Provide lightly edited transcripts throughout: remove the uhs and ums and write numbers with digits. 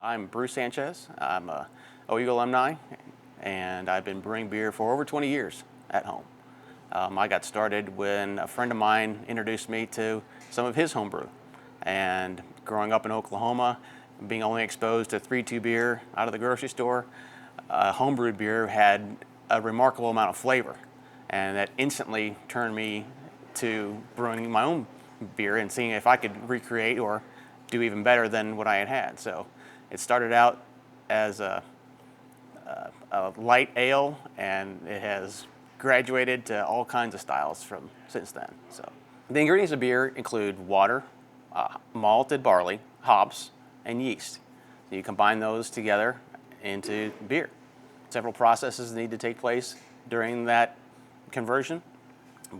I'm Bruce Sanchez. I'm a OU alumni, and I've been brewing beer for over 20 years at home. I got started when a friend of mine introduced me to some of his homebrew. And growing up in Oklahoma, being only exposed to 3-2 beer out of the grocery store, homebrewed beer had a remarkable amount of flavor. And that instantly turned me to brewing my own beer and seeing if I could recreate or do even better than what I had had. So it started out as a light ale, and it has graduated to all kinds of styles from since then. So the ingredients of beer include water, malted barley, hops, and yeast. You combine those together into beer. Several processes need to take place during that conversion.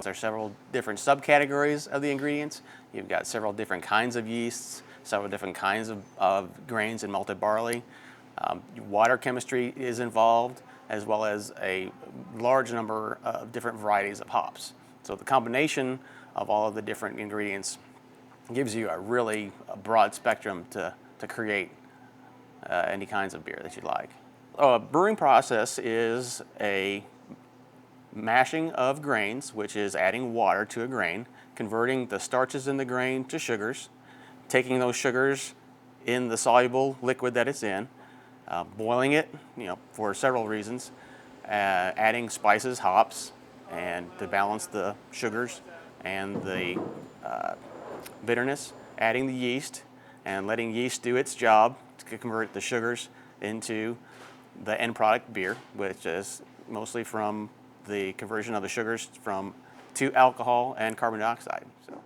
There are several different subcategories of the ingredients. You've got several different kinds of yeasts, several different kinds of grains in malted barley. Water chemistry is involved, as well as a large number of different varieties of hops. So the combination of all of the different ingredients gives you a really broad spectrum to create any kinds of beer that you like. A brewing process is a mashing of grains, which is adding water to a grain, converting the starches in the grain to sugars, taking those sugars in the soluble liquid that it's in, boiling it, for several reasons, adding spices, hops, and to balance the sugars and the bitterness, adding the yeast and letting yeast do its job to convert the sugars into the end product beer, which is mostly from the conversion of the sugars to alcohol and carbon dioxide. So.